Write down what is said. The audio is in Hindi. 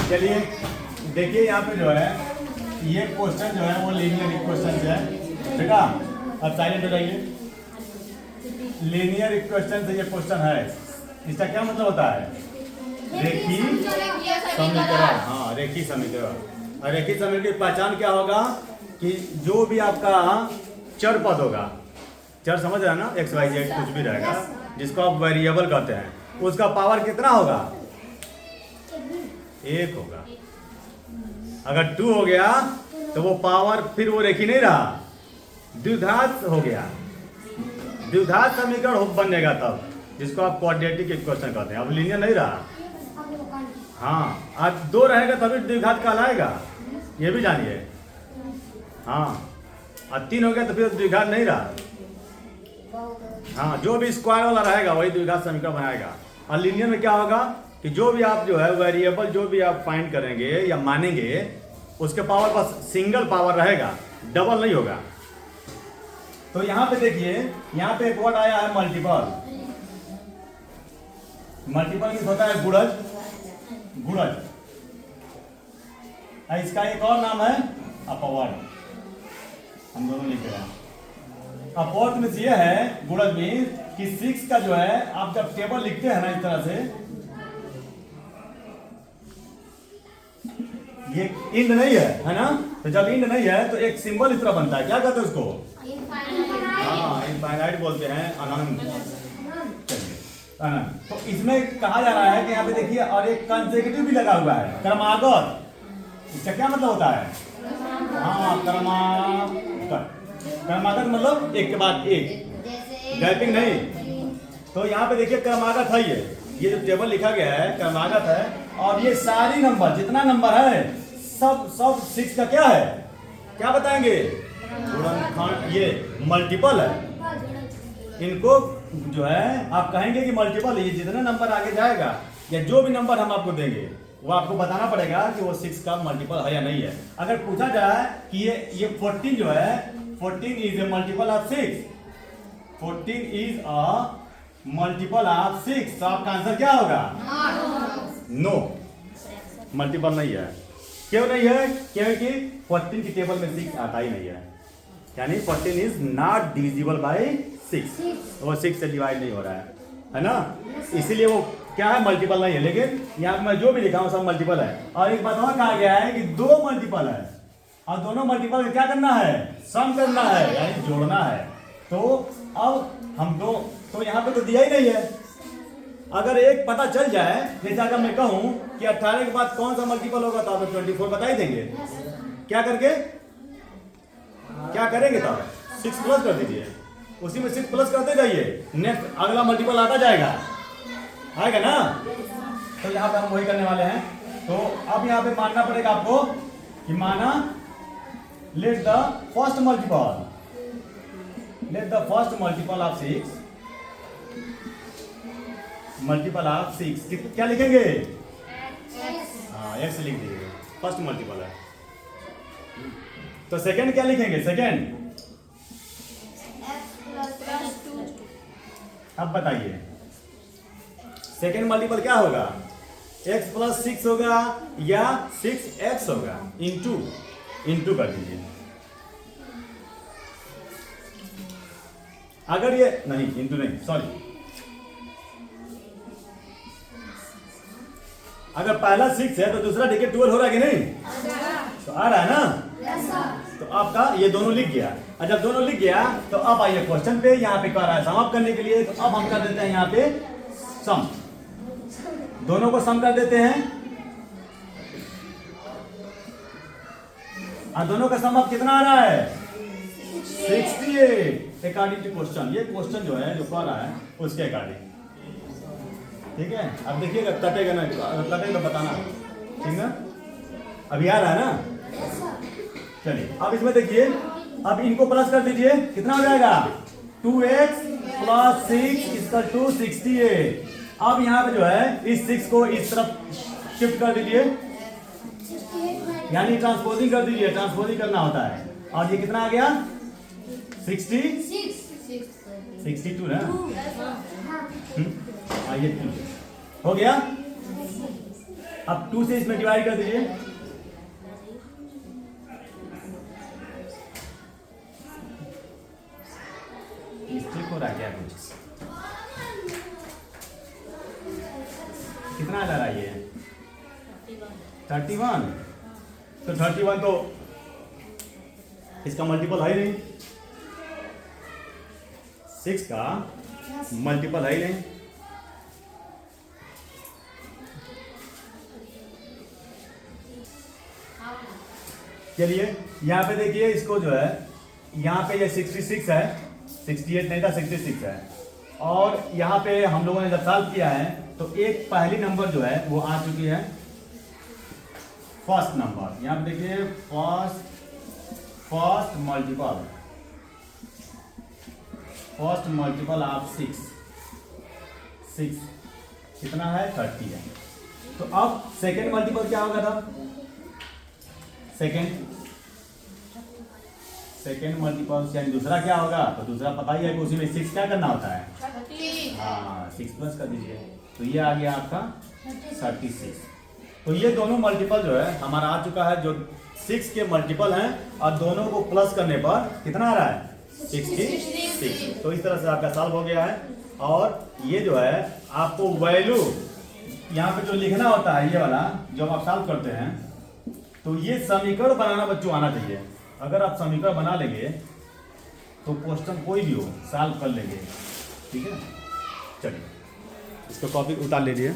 चलिए देखिए यहाँ पे जो है ये क्वेश्चन जो है वो लीनियर इक्वेशन है, ठीक है। अब साइलेंट हो जाइए। लीनियर इक्वेशन से ये क्वेश्चन है, इसका क्या मतलब होता है? रेखीय समीकरण। हाँ, रेखीय समीकरण। और रेखीय समीकरण की पहचान क्या होगा कि जो भी आपका चर पद होगा, चर समझ रहे हैं ना, एक्स वाई जेड कुछ भी रहेगा जिसको आप वेरिएबल कहते हैं, उसका पावर कितना होगा? 1 होगा। अगर 2 हो गया तो वो पावर फिर वो रेखीय नहीं रहा, द्विघात हो गया। द्विघात समीकरण बनेगा तब, जिसको आप क्वाड्रेटिक इक्वेशन कहते हैं। अब लीनियर नहीं रहा। हाँ, अब 2 रहेगा तभी द्विघात कहलाएगा, ये भी जानिए। हाँ, और 3 हो गया तो फिर द्विघात नहीं रहा। हाँ, जो भी स्क्वायर वाला रहेगा वही द्विघात समीकरण बनाएगा। और लीनियर में क्या होगा कि जो भी आप जो है वेरिएबल जो भी आप फाइंड करेंगे या मानेंगे, उसके पावर बस सिंगल पावर रहेगा, डबल नहीं होगा। तो यहाँ पे देखिए, यहाँ पे एक वर्ड आया है मल्टीपल। मल्टीपल मीन्स होता है गुणज। गुणज इसका एक और नाम है अपवर्ड। हम दोनों लिख रहे हैं। अपवर्ड मीन्स ये है, गुणज मीन्स कि 6 का जो है आप जब टेबल लिखते हैं ना इस तरह से, ये इंड नहीं है ना, तो जब इंड नहीं है तो एक सिंबल इस तरह बनता है, क्या कहते हैं उसको? हाँ, इनफाइनाइट बोलते हैं, अनंत। अनंत। तो इसमें कहा जा रहा है कि यहाँ पे देखिए, और एक कंसेक्यूटिव भी लगा हुआ है, क्रमागत। इसका क्या मतलब होता है? हाँ, क्रमागत। क्रमागत मतलब एक के बाद एक, गैपिंग नहीं। तो यहाँ पे देखिए क्रमागत है, ये जो टेबल लिखा गया है क्रमागत है। और ये सारी नंबर, जितना नंबर है सब 6 का क्या है, क्या बताएंगे? गुणनखंड। ये मल्टीपल है। इनको जो है आप कहेंगे कि मल्टीपल है, ये जितने नंबर आगे जाएगा या जो भी नंबर हम आपको देंगे वो आपको बताना पड़ेगा कि वो 6 का मल्टीपल है या नहीं है। अगर पूछा जाए कि ये 14 जो है, 14 is a multiple of 6, 14 is a multiple of 6, तो आपका आंसर क्या होगा? नो, मल्टीपल नहीं है। क्यों नहीं है? क्योंकि 14 की टेबल में 6 आता ही नहीं है, यानी 14 इज नॉट डिविजिबल बाय 6, वो 6 से डिवाइड नहीं हो रहा है ना, इसीलिए वो क्या है? मल्टीपल नहीं है। लेकिन यहाँ मैं जो भी लिखा हूँ सब मल्टीपल है। और एक बात और कहा गया है कि 2 मल्टीपल है, और दोनों मल्टीपल में क्या करना है? सम करना है, यानी जोड़ना है। तो अब हम दो, तो यहाँ पे तो दिया ही नहीं है। अगर एक पता चल जाए, जैसे अगर मैं कहूँ कि 18 के बाद कौन सा मल्टीपल होगा, तो आप 24 बता ही देंगे। क्या करके, क्या करेंगे? तब 6 प्लस कर दीजिए, उसी में 6 प्लस करते जाइए, नेक्स्ट अगला मल्टीपल आता जाएगा, आएगा ना। तो यहाँ पे हम वही करने वाले हैं। तो अब यहाँ पे मानना पड़ेगा आपको कि माना let the first multiple, let the first multiple of 6, multiple of 6 क्या लिखेंगे? हाँ, एक्स लिख दीजिए, फर्स्ट मल्टीपल है। तो सेकंड क्या लिखेंगे? सेकंड अब बताइए, सेकेंड मल्टीपल क्या होगा? x प्लस 6 होगा या 6x होगा? इंटू कर दीजिए। अगर ये नहीं, इंटू नहीं, सॉरी, अगर पहला 6 है तो दूसरा देखिए 12 हो रहा है कि नहीं? तो आ रहा है ना? तो आपका ये दोनों लिख गया। और जब दोनों लिख गया तो अब आइए क्वेश्चन पे, यहाँ पे कह रहा है सम अप करने के लिए। तो अब हम कर देते हैं यहाँ पे सम, दोनों को सम कर देते हैं। और दोनों का सम अप कितना आ रहा है? 68 अकॉर्डिंग टू क्वेश्चन। ये क्वेश्चन जो है, जो कह रहा है उसके अकॉर्डिंग, ठीक है। अब देखिएगा, कटेगा ना, कटेगा तो बताना, ठीक है। अभी आ रहा है ना? चलिए अब इसमें देखिए, अब इनको प्लस कर दीजिए, कितना हो जाएगा? 2x plus 6 equal to 68। अब यहाँ पे जो है इस 6 को इस तरफ शिफ्ट कर दीजिए, यानी ट्रांसपोजिंग कर दीजिए, ट्रांसपोजिंग करना होता है। और ये कितना आ गया? 62 ना? ये 2 हो गया। अब 2 से इसमें डिवाइड कर दीजिए। मिस्टेक हो रहा है क्या कुछ? कितना आ जा रहा है ये? 31। तो 31 तो इसका मल्टीपल है ही नहीं, 6 का मल्टीपल है ही नहीं। चलिए यहाँ पे देखिए, इसको जो है यहाँ पे ये 66 है, 68 नहीं था 66 है। और यहाँ पे हम लोगों ने जब सॉल्व किया है तो एक पहली नंबर जो है वो आ चुकी है फर्स्ट नंबर। यहाँ पे देखिए फर्स्ट मल्टीपल ऑफ 6 कितना है? 30 है। तो अब सेकेंड मल्टीपल क्या होगा था? सेकेंड मल्टीपल यानी दूसरा क्या होगा? तो दूसरा पता ही है कि उसी में 6 क्या करना होता है? हाँ 6 प्लस कर दीजिए, तो ये आ गया आपका 36। तो ये दोनों मल्टीपल जो है हमारा आ चुका है, जो 6 के मल्टीपल हैं, और दोनों को प्लस करने पर कितना आ रहा है? 66। तो इस तरह से आपका सॉल्व हो गया है। और ये जो है आपको वैल्यू यहाँ पे जो लिखना होता है, ये वाला जब आप सॉल्व करते हैं तो ये समीकरण बनाना बच्चों आना चाहिए। अगर आप समीकरण बना लेंगे तो क्वेश्चन कोई भी हो सॉल्व कर लेंगे। ठीक है, चलिए इसको कॉपी उतार लीजिए।